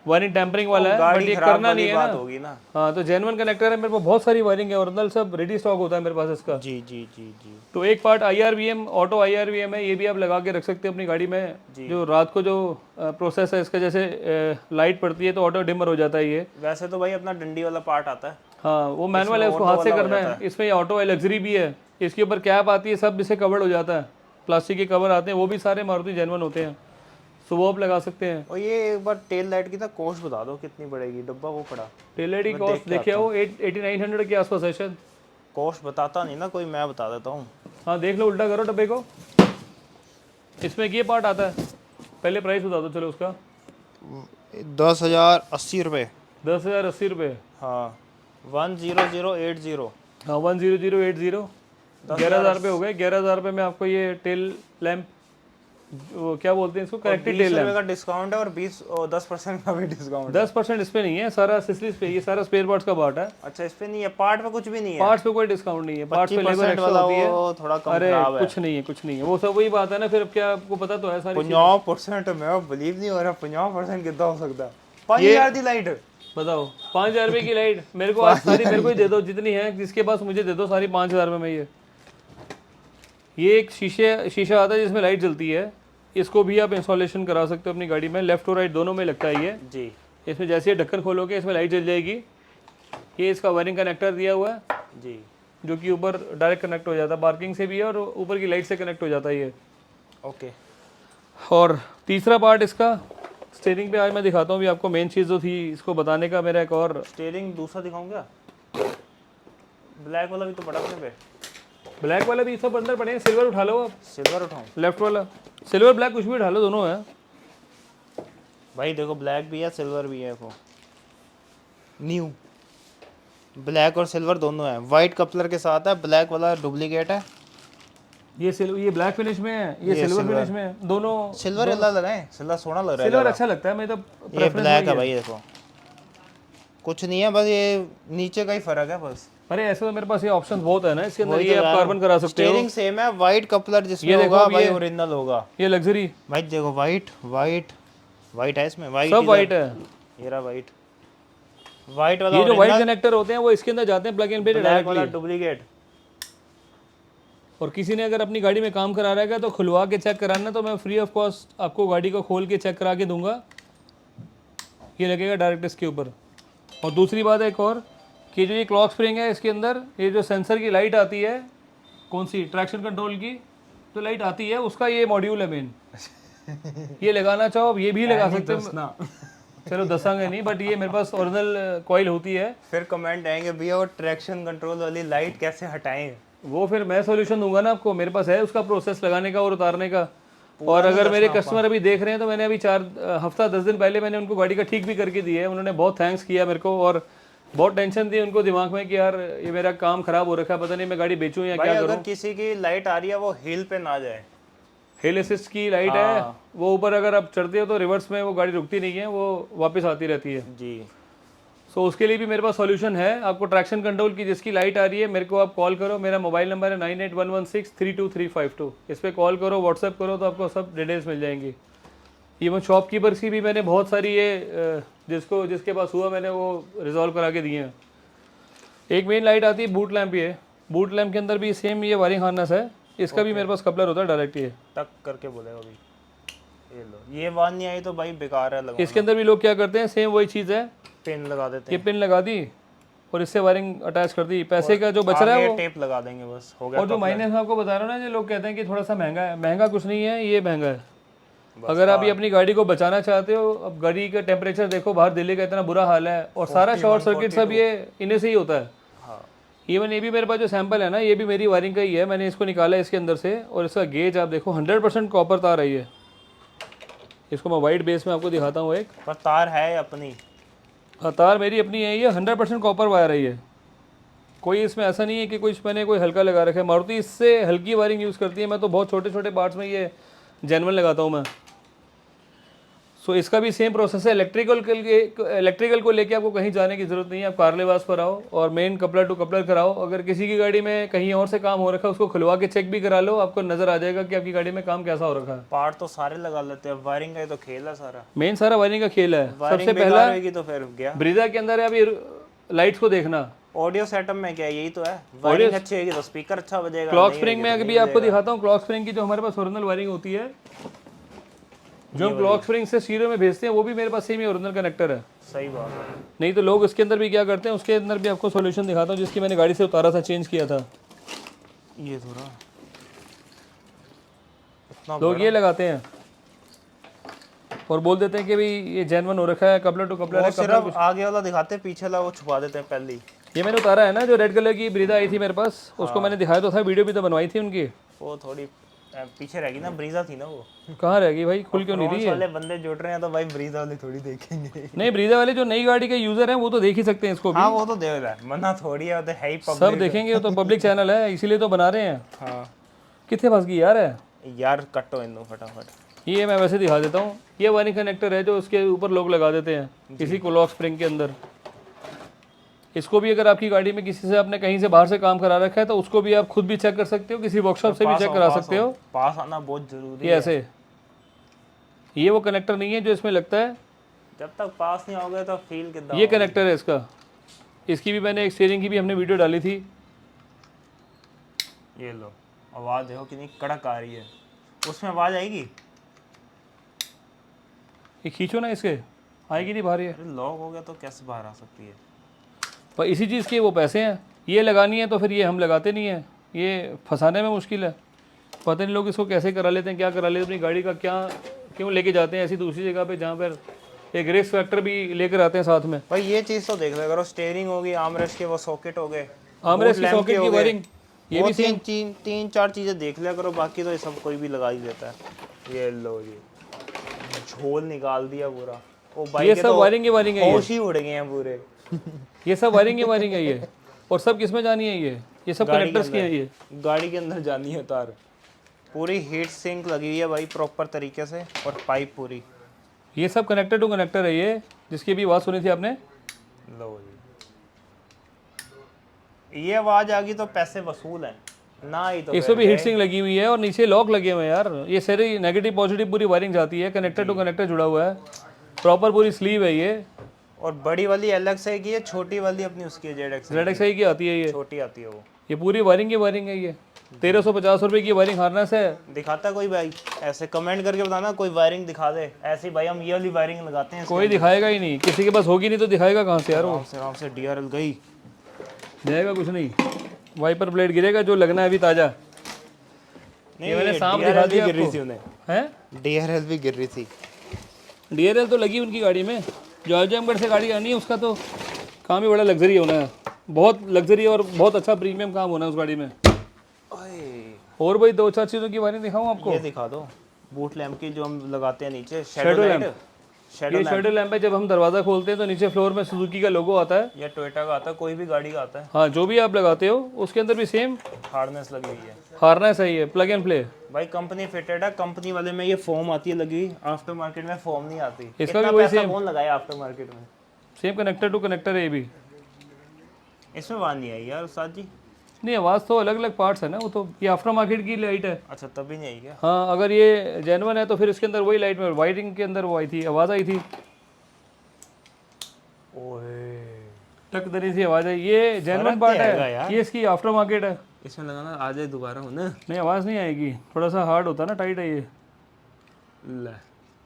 वायरिंग टैंपरिंग वाला है, बट ये करना नहीं है ना। होगी ना। हाँ तो जेन्युइन कनेक्टर है मेरे पास, बहुत सारी वायरिंग है, ओरिजिनल सब रेडी स्टॉक होता है मेरे पास इसका। जी जी जी जी। तो एक पार्ट IRVM ऑटो IRVM है, ये भी आप लगा के रख सकते हैं अपनी गाड़ी में। जो रात को जो प्रोसेस है इसका, जैसे लाइट पड़ती है तो ऑटो डिमर हो जाता है ये। वैसे तो भाई अपना डंडी वाला पार्ट आता है। हाँ वो मैनुअल है, उसको हाथ से करना है। इसमें ऑटो है, लग्जरी भी है, इसके ऊपर कैप आती है, सब इससे कवर्ड हो जाता है। प्लास्टिक के कवर आते हैं, वो भी सारे मारुति जेन्युइन होते हैं, सो वो आप लगा सकते हैं। और ये एक बार टेल लाइट की था कॉस्ट बता दो कितनी पड़ेगी, डब्बा वो पड़ा। टेल लाइट की कॉस्ट देखिए वो 8900 के आसपास है शायद। कॉस्ट बताता नहीं ना कोई, मैं बता देता हूँ। हाँ देख लो, उल्टा करो डब्बे को। इसमें ये पार्ट आता है, पहले प्राइस बता दो चलो उसका। 10,080 रुपये। 10,080 रुपये। हाँ 10080। हाँ 10080 11,000 रुपये हो गए। 11,000 रुपये में आपको ये टेल लैम्प वो क्या बोलते हैं इसको, कनेक्टेड 20 टेल रुपए लैम्प। का डिस्काउंट है और 10% का भी डिस्काउंट है। 10% इस पे नहीं है, सारा एक्सेसरीज पे, ये सारा स्पेयर पार्ट्स का पार्ट है। अच्छा, इस पे नहीं है, पार्ट पे कुछ भी नहीं है। पार्ट्स पे कोई डिस्काउंट नहीं है, पार्ट्स पे लेबर 25% एक्स्ट्रा वाला होती है। वो थोड़ा कम अरे खराब है। कुछ नहीं है, कुछ नहीं है, वो सब वही बात है ना, फिर अब क्या आपको पता तो है सारी चीज़ें। 50% मैं बिलीव नहीं हो रहा, 50% कितना हो सकता है? 5000 की लाइट। बताओ 5,000 रुपये की लाइट मेरे को आज सारी मेरे को ही दे दो, जितनी है जिसके पास मुझे दे दो सारी 5,000 रुपये में। ये एक शीशा आता है जिसमें लाइट जलती है, इसको भी आप इंस्टॉलेशन करा सकते हो अपनी गाड़ी में, लेफ्ट और राइट दोनों में लगता है ये। जी। इसमें जैसे ही ढक्कन खोलोगे इसमें लाइट जल जाएगी। ये इसका वायरिंग कनेक्टर दिया हुआ है जी। जो कि ऊपर डायरेक्ट कनेक्ट हो जाता है, पार्किंग से भी है और ऊपर की लाइट से कनेक्ट हो जाता है ये। ओके। और तीसरा पार्ट इसका स्टीयरिंग पे आज मैं दिखाता हूँ भी आपको, मेन चीज़ जो थी इसको बताने का मेरा एक और। स्टीयरिंग दूसरा दिखाऊं क्या? ब्लैक वाला भी तो पड़ा अपने पे। ब्लैक वाला भी सब अंदर पड़े हैं, सिल्वर उठा लो आप, सिल्वर उठाऊं? लेफ्ट वाला सिल्वर ब्लैक कुछ भी उठा लो, दोनों है भाई देखो, ब्लैक भी है सिल्वर भी है। देखो न्यू ब्लैक और सिल्वर दोनों है, वाइट कपलर के साथ है। ब्लैक वाला डुप्लीकेट है। ये ब्लैक फिनिश में है, ये सिल्वर फिनिश में है, दोनों। सिल्वर अल्लाह लग रहा है, सिल्वर सोना लग रहा है। सिल्वर अच्छा लगता है, मैं तो ये preference ब्लैक वही है भाई। देखो कुछ नहीं है, बस ये नीचे का ही फर्क है बस। अरे ऐसे तो मेरे पास ये ऑप्शन बहुत है ना इसके अंदर, ये आप कार्बन करा सकते हो। स्टीयरिंग सेम है, वाइट कपलर जिसमें ये देखो होगा अब भाई ये- ओरिजिनल होगा। ये लग्जरी भाई देखो वाइट वाइट वाइट है इसमें, वाइट सब वाइट है। ये रहा वाइट। वाइट वाला ये जो वाइट original, कनेक्टर होते हैं वो इसके अंदर जाते हैं प्लग इन पे ब्लैक वाला डायरेक्टली। डुप्लीकेट। और किसी ने अगर अपनी गाड़ी में काम करा रहेगा तो खुलवा के चेक कराना, तो मैं फ्री ऑफ कॉस्ट आपको गाड़ी को खोल के चेक करा के दूंगा। ये लगेगा डायरेक्ट इसके ऊपर। और दूसरी बात है एक और, कि जो ये क्लॉक स्प्रिंग है इसके अंदर, ये जो सेंसर की लाइट आती है, कौन सी, ट्रैक्शन कंट्रोल की जो लाइट आती है उसका ये मॉड्यूल है मेन। ये लगाना चाहो अब ये भी लगा सकते हो, चलो दसांगे नहीं, बट ये मेरे पास ओरिजिनल कॉइल होती है। फिर कमेंट आएंगे भैया वो ट्रैक्शन कंट्रोल वाली लाइट कैसे हटाएं? वो फिर मैं सॉल्यूशन दूंगा ना आपको, मेरे पास है उसका प्रोसेस लगाने का और उतारने का। और अगर मेरे कस्टमर अभी देख रहे हैं तो मैंने अभी 4 हफ्ता 10 दिन पहले मैंने उनको गाड़ी का ठीक भी करके दिया है, उन्होंने बहुत थैंक्स किया मेरे को। और बहुत टेंशन थी उनको दिमाग में कि यार ये मेरा काम खराब हो रखा है, पता नहीं मैं गाड़ी बेचूं या भाई क्या अगर करूं। किसी की लाइट आ रही है वो हिल पे ना जाए। हिल असिस्ट की लाइट है, वो ऊपर अगर आप चढ़ते हो तो रिवर्स में वो गाड़ी रुकती नहीं है, वो वापस आती रहती है। जी। सो उसके लिए भी मेरे पास सॉल्यूशन है। आपको ट्रैक्शन कंट्रोल की जिसकी लाइट आ रही है मेरे को आप कॉल करो, मेरा मोबाइल नंबर है 9811632352। इस पर कॉल करो, व्हाट्सएप करो, तो आपको सब डिटेल्स मिल जाएंगी। इवन शॉपकीपर्स की भी मैंने बहुत सारी ये जिसके पास हुआ मैंने वो रिजॉल्व करा के दिए हैं। एक मेन लाइट आती है बूट लैम्प, ये बूट लैम्प के अंदर भी सेम ये वायरिंग हार्नेस है, इसका भी मेरे पास कपलर होता है डायरेक्ट। ये टक करके बोलेगा अभी। ये लो, ये बात नहीं आई तो भाई बेकार है लगाना। इसके अंदर भी लोग क्या करते हैं, सेम वही चीज़ है, पिन लगा देते ये पिन लगा दी और इससे वायरिंग अटैच कर दी, पैसे का जो बच रहा है वो। टेप लगा देंगे बस, हो गया। और जो माइनस में आपको बता रहा हूँ ना, जो लोग कहते हैं कि थोड़ा सा महंगा है, महंगा कुछ नहीं है, ये महंगा है। अगर आप ये अपनी गाड़ी को बचाना चाहते हो, अब गाड़ी का टेम्परेचर देखो, बाहर दिल्ली का इतना बुरा हाल है, और सारा शॉर्ट सर्किट सब ये इन्हें से ही होता है। इवन ये भी मेरे पास जो सैंपल है ना, ये भी मेरी वायरिंग का ही है, मैंने इसको निकाला है इसके अंदर से। और इसका गेज आप देखो 100% कॉपर तार है ये। इसको मैं वाइट बेस में आपको दिखाता हूँ एक। पर तार है अपनी। हाँ तार मेरी अपनी है, ये 100% कॉपर वायर है ये। कोई इसमें ऐसा नहीं है कि कुछ मैंने कोई हल्का लगा रखा है। मारुति इससे हल्की वायरिंग यूज़ करती है, मैं तो बहुत छोटे छोटे पार्ट्स में ये जेन्युइन लगाता हूँ मैं। सो इसका भी सेम प्रोसेस है। इलेक्ट्रिकल को लेके आपको कहीं जाने की ज़रूरत नहीं है, आप कारलेवास पर आओ और मेन कपलर टू कपलर कराओ। अगर किसी की गाड़ी में कहीं और से काम हो रखा है उसको खुलवा के चेक भी करा लो, आपको नज़र आ जाएगा कि आपकी गाड़ी में काम कैसा हो रखा है। पार्ट तो सारे लगा लेते हैं, वायरिंग का ही तो खेल है सारा। मेन सारा वायरिंग का खेल है। वायरिंग सबसे बेकार पहला होगी तो फिर गया। ब्रीजा के अंदर है अभी लाइट्स को देखना, ऑडियो सेटअप में क्या है, यही तो है। वायरिंग अच्छी होगी तो स्पीकर अच्छा बजेगा। क्लॉक स्प्रिंग में अभी आपको दिखाता हूँ। क्लॉक स्प्रिंग की जो हमारे पास ओरिजिनल वायरिंग होती है, जो हम क्लॉक स्प्रिंग से स्टीरियो में भेजते हैं, वो भी मेरे पास सेम ही ओरिजिनल कनेक्टर है। सही बात है। नहीं तो लोग इसके अंदर भी क्या करते हैं, उसके अंदर भी आपको सॉल्यूशन दिखाता हूँ, जिसकी मैंने गाड़ी से उतारा था, चेंज किया था। ये थोड़ा इतना लोग ये लगाते हैं और बोल देते हैं कि भाई ये जेन्युइन हो रखा है, कपलर टू कपलर वो है। सिर्फ आगे वाला दिखाते हैं, पीछे वाला वो छुपा देते हैं पहले ही। ये मैंने उतारा है ना, जो रेड कलर की ब्रीजा आई थी मेरे पास, उसको मैंने दिखाया तो था, वीडियो भी तो बनवाई थी उनकी। वो थोड़ी पीछे रहेगी ना, ब्रीजा थी ना वो। कहाँ रहेगी भाई, खुल क्यों नहीं रही फ्रांस है? वाले बंदे जुड़ रहे हैं तो भाई ब्रीजा वाले थोड़ी देखेंगे। नहीं, ब्रीजा वाले जो नई गाड़ी के यूजर हैं वो तो देख ही सकते हैं इसको भी। हाँ वो तो देख रहा है, मना थोड़ी है, वो तो है ही सब पब्लिक। देखेंगे, वो तो पब्लिक चैनल है, इसीलिए तो बना रहे हैं। हाँ कितने फंस गई यार है। यार कटो इन फटाफट। ये मैं वैसे दिखा देता हूँ। ये वायरिंग कनेक्टर है जो उसके ऊपर लोग लगा देते हैं किसी को लॉक स्प्रिंग के अंदर। इसको भी अगर आपकी गाड़ी में किसी से आपने कहीं से बाहर से काम करा रखा है तो उसको भी आप खुद भी चेक कर सकते हो, किसी वर्कशॉप से भी चेक करा सकते हो। पास आना बहुत जरूरी ये है। ऐसे, ये वो कनेक्टर नहीं है जो इसमें लगता है, जब तक पास नहीं होगे तो फील कितना ये कनेक्टर है इसका। इसकी भी मैंने एक स्टीयरिंग की भी हमने वीडियो डाली थी। ये लो, आवाज़ देखो कितनी कड़क आ रही है। उसमें आवाज़ आएगी? ये खींचो ना, इसके आएगी नहीं बाहर ये। अरे लॉक हो गया तो कैसे बाहर आ सकती है? पर इसी चीज़ के वो पैसे हैं, ये लगानी है तो फिर ये हम लगाते नहीं हैं, ये फंसाने में मुश्किल है। पता नहीं लोग इसको कैसे करा लेते हैं, क्या करा लेते हैं, अपनी गाड़ी का क्या क्यों लेके जाते हैं ऐसी दूसरी जगह पे जहाँ पर एक रिस्क फैक्टर भी लेकर आते हैं साथ में। भाई ये चीज़ तो देख लिया करो, स्टेयरिंग होगी, आर्मरेस्ट के वो सॉकेट हो गए, आर्मरेस्ट की सॉकेट की वायरिंग, ये वो भी सेम। तीन चार चीज़ें देख लिया करो, बाकी तो ये सब कोई भी लगा ही देता है। ये लो जी, झोल निकाल दिया पूरा। ओ भाई ये सब वायरिंग है ये। होश ही उड़ गए हैं पूरे। ये सब वायरिंग है ये। और सब किस में जानी है ये सब कनेक्टर्स की है ये। गाड़ी के अंदर जानी है तार। पूरी हीट सिंक लगी हुई है भाई प्रॉपर तरीके से, और पाइप पूरी। ये सब कनेक्टर टू कनेक्टर है ये, जिसकी भी बात सुनी थी आपने। लो जी, ये आवाज आ गई तो पैसे वसूल हैं ना ही तो। इसमें भी हीट सिंक लगी हुई है और नीचे लॉक लगे हुए हैं यार। ये सारी नेगेटिव पॉजिटिव पूरी वायरिंग जाती है, कनेक्टर टू कनेक्टर जुड़ा हुआ है, प्रॉपर पूरी स्लीव है ये। और बड़ी वाली अलग से की है, छोटी वाली अपनी उसकी है ZXi की आती है ये। छोटी आती है वो। ये पूरी वायरिंग है ये। 1350 रुपए की वायरिंग हार्नेस है। दिखाता कोई भाई? ऐसे कमेंट करके बताना कोई वायरिंग दिखा दे। ऐसे भाई हम ये वाली वायरिंग लगाते हैं। कोई दिखाएगा ही नहीं, किसी के पास होगी नहीं तो दिखाएगा कहाँ से यार वो। आराम से DRL गई जाएगा कुछ नहीं, वाइपर ब्लेड गिरेगा जो लगना है अभी ताजा। ये मैंने सांप दिखा दिया गिर रही थी आपको उन्हें। हैं। DRL भी गिर रही थी। DRL तो लगी उनकी गाड़ी में, जो आजमगढ़ से गाड़ी आनी है उसका तो काम ही बड़ा लग्जरी होना है, बहुत लग्जरी और बहुत अच्छा प्रीमियम काम होना है उस गाड़ी में। और भाई 2-4 चीज़ों की वायरिंग दिखाऊं आपको। ये दिखा दो, बूट लैंप की जो हम लगाते हैं नीचे, शैडो लैंप। शैडो ये शैडो लैंप है, जब हम दरवाज़ा खोलते हैं तो नीचे फ्लोर में सुजुकी का लोगो आता है, या टोयोटा का आता है, कोई भी गाड़ी का आता है। हाँ जो भी आप लगाते हो उसके अंदर भी सेम हार्डनेस लगी हुई है। हार्नेस है, ये प्लग एंड प्ले। भाई कंपनी फिटेड है, कंपनी वाले में ये फोम आती है लगी हुई, आफ्टर मार्केट में फोम नहीं आती। इसका इतना भी वही पैसा सेम। कौन लगाया आफ्टर मार्केट में? सेम कनेक्टर टू कनेक्टर है ये भी। इसमें आवाज नहीं आई यार उस्ताद जी। नहीं, आवाज़ तो अलग अलग पार्ट्स है ना, वो तो ये आफ्टर मार्केट की लाइट है। अच्छा तभी नहीं आई क्या? हाँ अगर ये जेन्युइन है तो फिर इसके अंदर वही लाइट में वायरिंग के अंदर वो आई थी, आवाज़ आई थी, ओए टक दरी सी आवाज़ आई। ये जेन्युइन पार्ट है, ये इसकी आफ्टर मार्केट है। इसमें लगाना आ जाए दोबारा हो ना। नहीं आवाज़ नहीं आएगी, थोड़ा सा हार्ड होता है ना, टाइट है ये, ले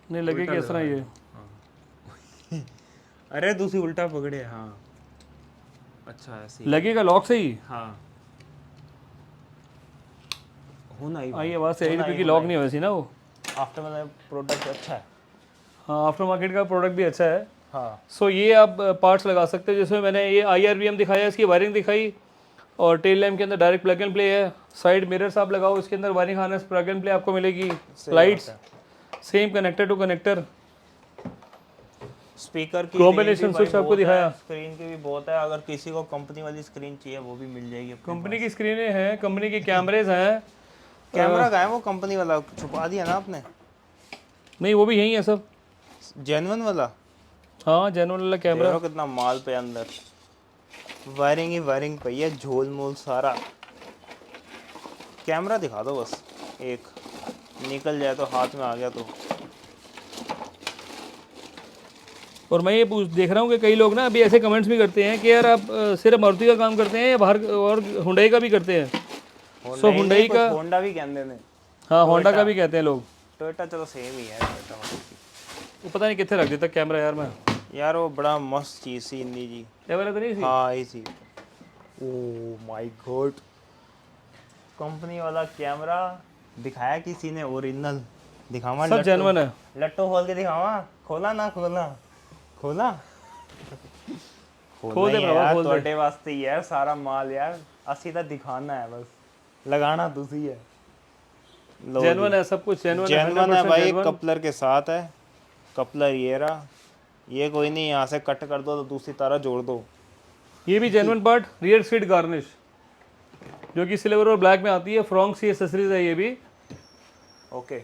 नहीं लगेगी इस तरह ये। अरे दूसरी उल्टा पकड़े। हाँ अच्छा ऐसे ही। लगेगा लॉक से ही। हाँ होना ही आई आवाज़ से आई क्योंकि लॉक नहीं वैसी ना वो। आफ्टर मतलब प्रोडक्ट अच्छा है। हाँ आफ्टर मार्केट का प्रोडक्ट भी अच्छा है। हाँ सो ये आप पार्ट्स लगा सकते हो, जिसमें मैंने ये IRVM दिखाया, इसकी वायरिंग दिखाई, और टेल लैम्प के अंदर डायरेक्ट प्लग एंड प्ले है। साइड मिरर्स आप लगाओ, इसके अंदर wiring harness plug and play आपको मिलेगी। Lights same connector to connector. Speaker की कॉम्बिनेशन स्विच आपको दिखाया। स्क्रीन की भी बहुत है, अगर किसी को कंपनी वाली स्क्रीन चाहिए वो भी मिल जाएगी। कंपनी की स्क्रीनें हैं, कंपनी के कैमरेज हैं। कैमरा का है वो कंपनी वाला, छुपा दिया ना आपने? नहीं वो भी यही है सब, जेन्युइन वाला। हाँ जेन्युइन वाला कैमरा। देखो कितना माल पे अंदर, वायरिंग ही वायरिंग पे है, झोल मोल सारा। कैमरा दिखा दो बस, एक निकल जाए तो हाथ में आ गया तो। और मैं ये देख रहा हूँ कि कई लोग ना अभी ऐसे कमेंट्स भी करते हैं कि यार आप सिर्फ मारुति का काम करते हैं या बाहर और हुंडई का भी करते हैं। सो हुंडई का, होंडा भी कहते हैं। हाँ होंडा का भी कहते हैं लोग। टोयोटा चलो सेम ही है टोयोटा। वो पता नहीं कितने रख देता कैमरा यार मैं। यार वो बड़ा मस्त चीज़ सी इन्नी जी। ये वाला तो नहीं थी? हाँ ये सी। ओह माय गॉड, कंपनी वाला कैमरा दिखाया किसी ने, ओरिजिनल दिखावा। सब जेन्युइन है। लट्टू खोल के दिखावा, खोला ना खोला, खोला खोल दे भरावा, खोल दे। ਤੁਹਾਡੇ ਵਾਸਤੇ ਹੀ ਹੈ ਸਾਰਾ ਮਾਲ यार, ਅਸੀਂ ਤਾਂ दिखाना है बस, लगाना तुसी है। जेन्युइन है सब कुछ, जेन्युइन है, जेन्युइन है 100% भाई। जेन्युइन। कपलर के साथ है, कपलर ये रहा, ये कोई नहीं यहाँ से कट कर दो तो दूसरी तरह जोड़ दो। ये भी genuine part, rear seat garnish जो कि सिल्वर और ब्लैक में आती है। फ्रॉन्क्स की एक्सेसरीज है ये भी। ओके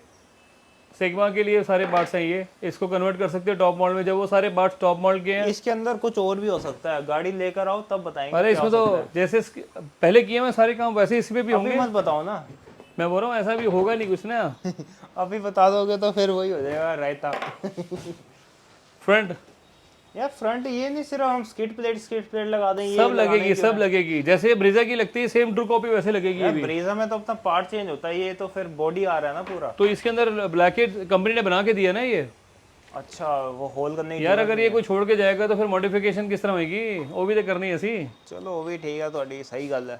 सिग्मा के लिए सारे पार्ट्स हैं ये, इसको कन्वर्ट कर सकते हो टॉप मॉडल में, जब वो सारे पार्ट्स टॉप मॉडल के हैं। इसके अंदर कुछ और भी हो सकता है, गाड़ी लेकर आओ तब बताएंगे। अरे क्या इसमें हो तो सकता जैसे पहले किए मैं सारे काम वैसे इसमें भी है। अभी होंगे। मत बताओ ना। मैं बोल रहा हूँ ऐसा भी होगा नहीं कुछ ना। अभी बता दोगे तो फिर वही हो जाएगा रायता। फ्रंट यार फ्रंट ये नहीं सिर्फ हम स्किड प्लेट लगा दें, ये सब लगाने लगेगी, की सब लगेगी, जैसे ब्रीजा की लगती है सेम ट्रू कॉपी वैसे लगेगी ये यार भी। ब्रेजा में तो अपना पार्ट चेंज होता है, ये तो फिर बॉडी आ रहा है ना पूरा। तो इसके अंदर ब्लैकेट कंपनी ने बना के दिया ना ये। अच्छा वो होल करने की यार अगर ये कोई छोड़ के जाएगा तो फिर मॉडिफिकेशन किस तरह होगी, वो भी तो करनी है सी। चलो वो भी ठीक है, थोड़ी सही गल है।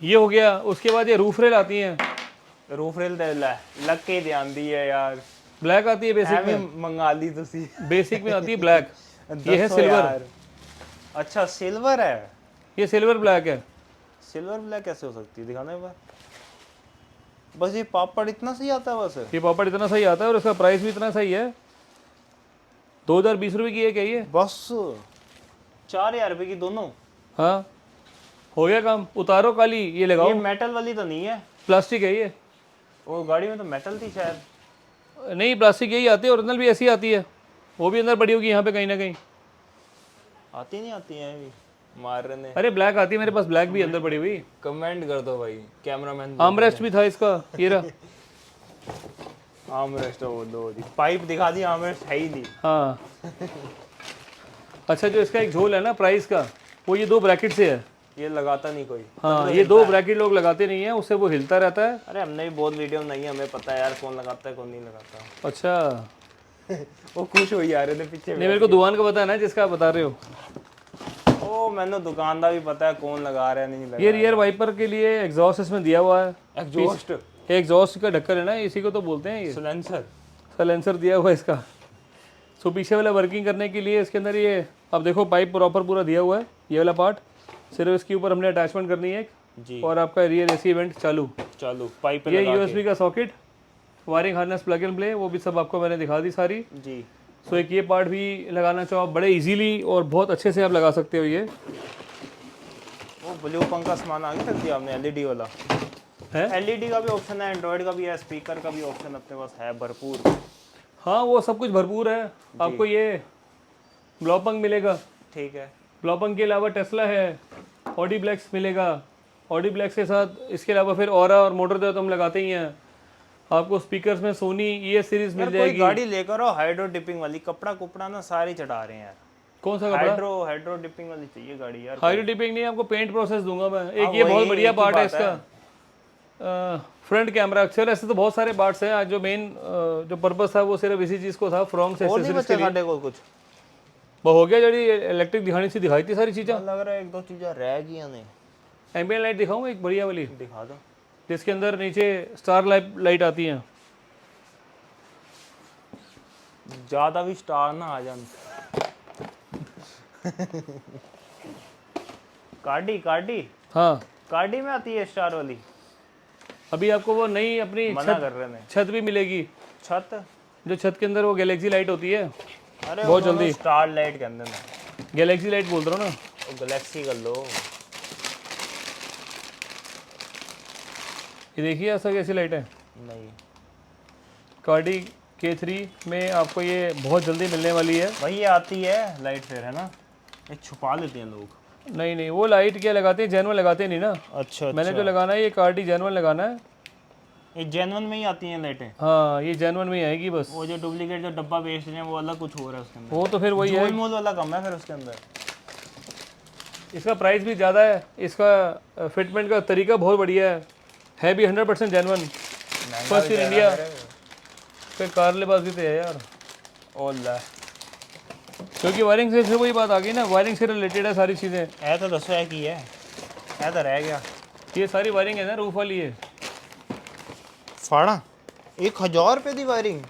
ये हो गया। उसके बाद ये रूफ रेल आती हैं, रूफ रेल दे लग के ध्यान दी है यार, ब्लैक आती है बेसिक ਐਵੇਂ में, मंगा ली तुसी। बेसिक में आती है ब्लैक। ये है दसो सिल्वर, यार। अच्छा सिल्वर है, ये सिल्वर ब्लैक है। सिल्वर ब्लैक कैसे हो सकती है, दिखाना एक बार। बस ये पापड़ इतना सही आता है बस। ये पॉपट इतना सही आता है और इसका प्राइस भी इतना सही है, 2020 रुपये की है क्या ये। बस 4000 रुपए की दोनों। हाँ हो गया काम। उतारो काली, ये ये लगाओ। मेटल वाली तो नहीं है, प्लास्टिक है ये। वो गाड़ी में तो मेटल थी शायद। नहीं प्लास्टिक यही आती है, ओरिजिनल भी ऐसी आती है, वो भी अंदर पड़ी होगी यहाँ पे कहीं ना कहीं। आती नहीं आती है अभी मार रहे ने। अरे ब्लैक आती है मेरे पास, ब्लैक भी अंदर पड़ी हुई। कमेंट कर दो भाई कैमरामैन। आर्मरेस्ट भी था इसका, ये रहा। आर्मरेस्ट वो दो दी, पाइप दिखा दी, आर्मरेस्ट है ही नहीं। हाँ अच्छा, जो इसका एक झोल है ना प्राइस का, वो ये 2 ब्रैकेट से है। ये लगाता नहीं कोई। हाँ ये 2 ब्रैकेट लोग लगाते नहीं है, उससे वो हिलता रहता है। अरे हमने भी बहुत वीडियो नहीं है, हमें पता है यार कौन लगाता है कौन नहीं लगाता। अच्छा वो खुश हो ही आ रहे थे पीछे। नहीं, मेरे को दुकान का पता है ना जिसका आप बता रहे हो। ओ मैंने दुकानदार भी पता है कौन लगा रहा है नहीं लगा। ये रियर वाइपर के लिए एग्जॉस्ट इसमें दिया हुआ है। एग्जॉस्ट एग्जॉस्ट का ढक्कन है ना, इसी को तो बोलते हैं ये, सिलेंसर। सलेंसर दिया हुआ है इसका। सो पीछे वाला वर्किंग करने के लिए इसके अंदर ये अब देखो पाइप प्रॉपर पूरा दिया हुआ है, ये वाला पार्ट सिर्फ इसके ऊपर हमने अटैचमेंट करनी है जी। और आपका रियर एसी इवेंट चालू। चालू पाइप ये लगा यूएसबी का socket, wiring harness, plug and play, वो भी सब आपको मैंने दिखा दी सारी। के। जी सो एक ये पार्ट भी लगाना चाहो आप, बड़े इजीली और बहुत अच्छे से आप लगा सकते हो ये। वो ब्लू पंख का सामान आगे रख दिया आपने, एलईडी वाला है। एलईडी का भी ऑप्शन है, एंड्रॉइड का भी है, स्पीकर का भी ऑप्शन अपने पास है भरपूर। हाँ वो सब कुछ भरपूर है। आपको ये ब्लॉपंग मिलेगा, ठीक है। ब्लॉपंग के अलावा टेस्ला है, ऑडी ब्लैक्स मिलेगा, ऑडी ब्लैक्स के साथ इसके अलावा फिर ऑरा और मोटर जो तो हम लगाते ही हैं। आपको स्पीकर्स में सोनी ES सीरीज मिल यार कोई जाएगी। गाड़ी लेकर आओ हाइड्रो डिपिंग वाली, कपड़ा कुपड़ा ना सारी चढ़ा रहे हैं यार। कौन सा कपड़ा? हाइड्रो डिपिंग वाली चाहिए गाड़ी यार। हाइड्रो डिपिंग नहीं, आपको पेंट प्रोसेस दूंगा मैं। एक हाँ, ये वही बहुत बढ़िया एक ही पार्ट है बात इसका, फ्रंट कैमरा। अक्सर ऐसे तो बहुत सारे पार्ट्स हैं, आज जो मेन जो पर्पस था वो सिर्फ इसी चीज़ को था, फ्रॉन्ग से और नहीं accessories के बचा लिए। साढ़े को कुछ वो हो गया जड़ी इलेक्ट्रिक दिखानी सी दिखाई थी सारी चीज़ें। लग रहा है एक दो चीजें रह गई ने। एम्बियंट लाइट दिखाऊँ एक बढ़िया वाली, दिखा दो। जिसके अंदर नीचे स्टार लाइट आती हैं। ज्यादा भी स्टार ना आ जान। कार्डी हाँ कार्डी में आती है स्टार वाली। अभी आपको वो नई अपनी मना कर रहे ने। छत भी मिलेगी, छत जो छत के अंदर वो गैलेक्सी लाइट होती है। अरे बहुत जल्दी। स्टार लाइट के अंदर ना, गैलेक्सी लाइट बोल रहा हूँ ना। वो गैलेक्सी कर लो। ये देखिए ऐसा कैसी लाइट है। नहीं कार्डी K3 में आपको ये बहुत जल्दी मिलने वाली है। भाई ये आती है लाइट फिर है ना, ये छुपा लेते हैं लोग। नहीं नहीं, वो लाइट क्या लगाते हैं, जेनुअन लगाते नहीं ना। अच्छा मैंने जो लगाना है ये कार्डी जेनुअन लगाना है। ये जेनुअन में ही आती हैं लाइटें। हाँ ये जेनुअन में ही आएगी बस। वो जो डुप्लीकेट जो डब्बा बेचते हैं वो अलग कुछ हो रहा है उसके अंदर। वो तो फिर वही है, जोल मोल वाला कम है फिर उसके अंदर। इसका प्राइस भी ज़्यादा है, इसका फिटमेंट का तरीका बहुत बढ़िया है भी 100% जेनुअन, फर्स्ट इन इंडिया। फिर कारले पास भी तो है यार। ओला क्योंकि वायरिंग से फिर वही बात आ गई ना, वायरिंग से रिलेटेड है सारी चीज़ें। ऐ तो दसो है की है, ऐ तो रह गया। ये सारी वायरिंग है ना रूफ वाली है। फाड़ा 1000 रुपए की वायरिंग,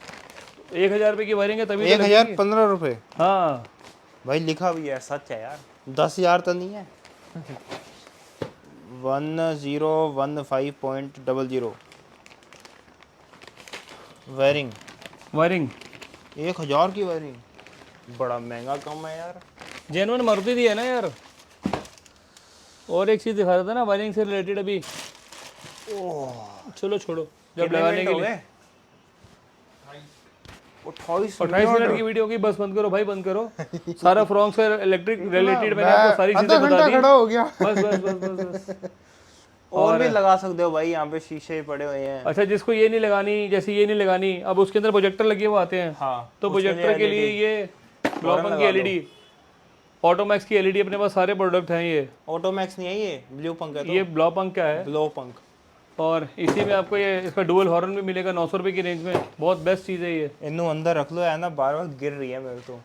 1000 रुपये की वायरिंग है तभी तो लगेगी। 1015 रुपए हाँ भाई लिखा भी है, सच है यार। 10,000 तो नहीं है। 1015.00 वायरिंग। वायरिंग 1000 की वायरिंग बड़ा महंगा कम है यार। जेनुअन मारुति दी है ना यार। और एक चीज़ दिखा रहा था ना वायरिंग से रिलेटेड अभी। चलो छोड़ो, जब लगाने के लिए 28 28 मिनट की वीडियो की, बस बंद करो भाई, बंद करो। सारा फ्रॉन्क से इलेक्ट्रिक रिलेटेड मैंने आपको सारी चीजें बता दी। खड़ा हो गया। बस बस बस बस बस। और भी लगा सकते हो भाई, यहाँ पे शीशे ही पड़े हुए हैं। अच्छा, जिसको ये नहीं लगानी, जैसे ये नहीं लगानी, अब उसके अंदर प्रोजेक्टर लगे हुए आते हैं। हाँ, तो प्रोजेक्टर के लिए ये ब्लॉपंग की एलईडी, ऑटोमैक्स की एलईडी, अपने पास सारे प्रोडक्ट हैं। ये ऑटोमैक्स नहीं है, ये ब्लू पंख है। तो ये ब्लॉपंक का है। ब्लो पंख। और इसी में आपको ये इसका डुअल हॉर्न भी मिलेगा 900 रुपये की रेंज में। बहुत बेस्ट चीज़ है ये। इन्नू अंदर रख लो, है ना, बार बार गिर रही है मेरे तो।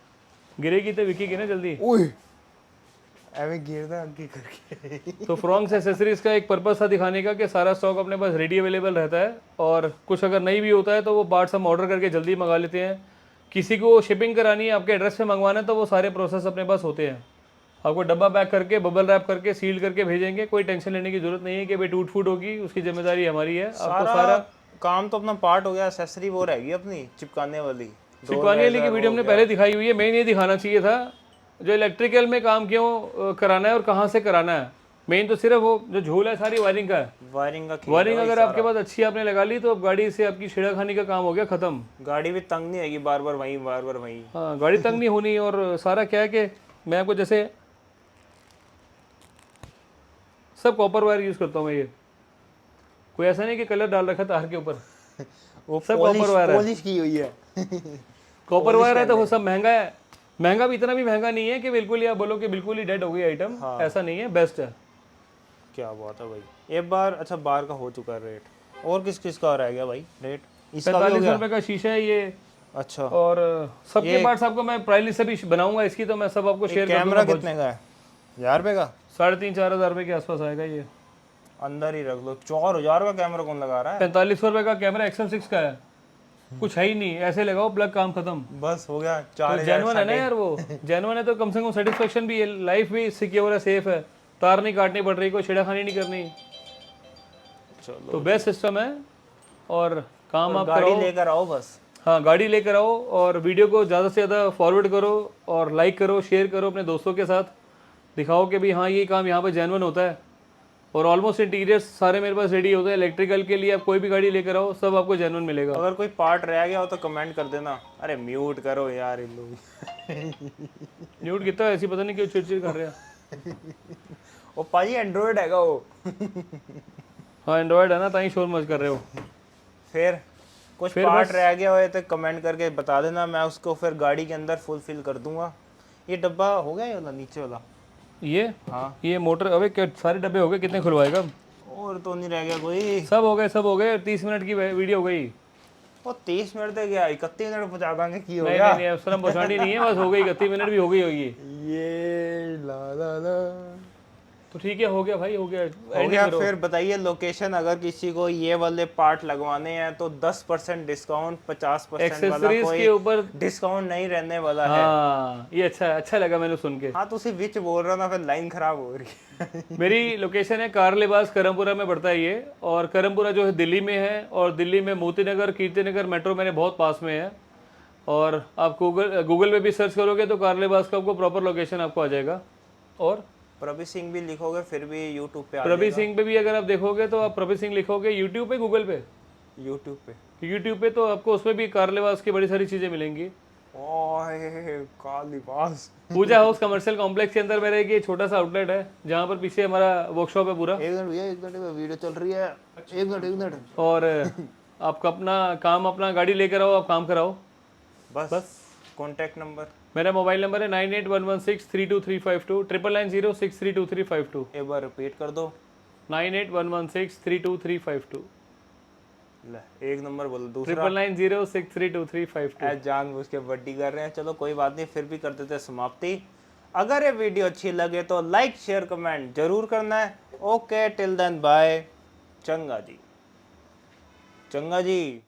गिरेगी तो विकेगी ना जल्दी। ओए एवे गिरदा आगे करके। तो फ्रॉन्क्स एसेसरीज का एक पर्पस था दिखाने का कि सारा स्टॉक अपने पास रेडी अवेलेबल रहता है, और कुछ अगर नहीं भी होता है तो वो पार्ट्स हम ऑर्डर करके जल्दी मंगा लेते हैं। किसी को शिपिंग करानी है, आपके एड्रेस पे मंगवाना है, तो वो सारे प्रोसेस अपने पास होते हैं। आपको डब्बा पैक करके, बबल रैप करके, सील करके भेजेंगे। कोई टेंशन लेने की जरूरत नहीं है कि भाई टूट फूट होगी, उसकी जिम्मेदारी हमारी है। आपको सारा काम तो अपना पार्ट हो गया, एक्सेसरी वो रहेगी अपनी चिपकाने वाली। चिपकाने वाली की वीडियो हमने पहले दिखाई हुई है। मेन ये दिखाना चाहिए था जो इलेक्ट्रिकल में काम क्यों कराना है और कहाँ से कराना है। मेन तो सिर्फ वो जो झोल है सारी वायरिंग का है। वायरिंग का वायरिंग अगर आपके पास अच्छी आपने लगा ली तो अब गाड़ी से आपकी छेड़खानी का काम हो गया खत्म। गाड़ी भी तंग नहीं होगी, बार बार वहीं। हाँ, गाड़ी तंग नहीं होनी। और सारा क्या है कि मैं आपको जैसे सब कॉपर वायर यूज़ करता हूँ मैं। ये कोई ऐसा नहीं कि कलर डाल रखा तार के ऊपर, वो सब कॉपर वायर है, पॉलिश की हुई है। कॉपर वायर है। तो वो सब महंगा है, महंगा भी इतना भी महंगा नहीं है कि बिल्कुल ही आप बोलो कि बिल्कुल ही डेड हो गई आइटम। ऐसा नहीं है, बेस्ट है। क्या बात है भाई। एक बार अच्छा बार का हो चुका है रेट, और किस का रह गया भाई रेट? इसका भी हो 45 गया? रुपये का शीशा है ये। अच्छा, और सबके पार्ट्स आपको मैं प्राइस लिस्ट भी बनाऊंगा इसकी, तो मैं सब आपको शेयर कर कैमरा दूंगा। कितने का है? 1000 रुपए का? 3,500-4,000 रुपये के आसपास आएगा ये। अंदर ही रख लो। 4000 का कैमरा कौन लगा रहा है? 4500 रुपये का कैमरा XM6 का है। कुछ है ही नहीं, ऐसे लगाओ प्लग, काम खत्म। बस हो गया। तो 4000 जेन्युइन है ना यार, वो जेन्युइन है तो कम से कम सेटिस्फेक्शन भी है, लाइफ भी सिक्योर है, सेफ है, तार नहीं काटनी पड़ रही, कोई छेड़खानी नहीं करनी। चलो, तो बेस्ट सिस्टम है। और काम आप गाड़ी करो, लेकर आओ बस। हाँ गाड़ी लेकर आओ, और वीडियो को ज़्यादा से ज़्यादा फॉरवर्ड करो और लाइक करो, शेयर करो अपने दोस्तों के साथ। दिखाओ कि भाई हाँ ये काम यहाँ पर जेन्युइन होता है। और ऑलमोस्ट इंटीरियर्स सारे मेरे पास रेडी होते हैं। इलेक्ट्रिकल के लिए आप कोई भी गाड़ी लेकर आओ, सब आपको जेन्युइन मिलेगा। अगर कोई पार्ट रह गया हो तो कमेंट कर देना। अरे म्यूट करो यार इन लोग। न्यूट कितना ऐसी पता नहीं क्यों चिड़चिड़ कर रहे हैं। वो पाजी एंड्रॉइड हैगा वो। हाँ एंड्रॉयड है ना, ताई शोर मच कर रहे हो। फिर कुछ पार्ट रह गया हो तो कमेंट करके बता देना, मैं उसको फिर गाड़ी के अंदर फुलफिल कर दूंगा। ये डब्बा हो गया ये वाला नीचे वाला? ये हाँ, ये मोटर, अबे क्या सारे डब्बे हो गए, कितने खुलवाएगा? और तो नहीं रह गया कोई? सब हो गए, सब हो गए। 30 मिनट की वीडियो हो गई। वो 30 मिनट तक गया, 31 मिनट पहुंचा देंगे की हो नहीं गया। नहीं, उस तरह पहुंचानी नहीं है, बस हो गई, 31 मिनट भी हो गई होगी। ये ला ला ला तो ठीक है, हो गया भाई, हो गया। हो गया। फिर बताइए लोकेशन, अगर किसी को ये वाले पार्ट लगवाने हैं तो 10% डिस्काउंट, 50% वाला एक्सेसरीज कोई के ऊपर डिस्काउंट नहीं रहने वाला है। हाँ ये अच्छा लगा मैंने सुन के। हाँ, तो उसी बीच बोल रहा ना, फिर लाइन खराब हो रही है। मेरी लोकेशन है कार लिबास, करमपुरा में पड़ता है ये। और करमपुरा जो है दिल्ली में है, और दिल्ली में मोती नगर, कीर्ति नगर मेट्रो मेरे बहुत पास में है। और आप गूगल पे भी सर्च करोगे तो कार लिबास का आपको प्रॉपर लोकेशन आपको आ जाएगा। और प्रभी सिंह भी लिखोगे फिर भी यूट्यूब पे आ प्रभी सिंह पे भी अगर आप देखोगे तो आप प्रभी सिंह लिखोगे यूट्यूब पे, गूगल पे, यूट्यूब पे तो आपको उसमें भी कार लिबास की बड़ी सारी चीज़ें मिलेंगी। ओए कार लिबास। पूजा हाउस कमर्शियल कॉम्प्लेक्स के अंदर मेरा एक ये छोटा सा आउटलेट है, जहाँ पर पीछे हमारा वर्कशॉप है पूरा। एक मिनट भैया, एक मिनट, वीडियो चल रही है। एक मिनट। और आपका अपना काम, अपना गाड़ी लेकर आओ, आप काम कराओ बस कॉन्टैक्ट नंबर मेरा मोबाइल नंबर है 9811632352, 9990632352। एक बार रिपीट कर दो। 9811632352, ले एक नंबर बोलो दूसरा। 9990632352। जानबूझ के बड्डी कर रहे हैं। चलो कोई बात नहीं, फिर भी कर देते समाप्ति। अगर ये वीडियो अच्छी लगे तो लाइक शेयर कमेंट जरूर करना है। Okay, till then bye. चंगा जी।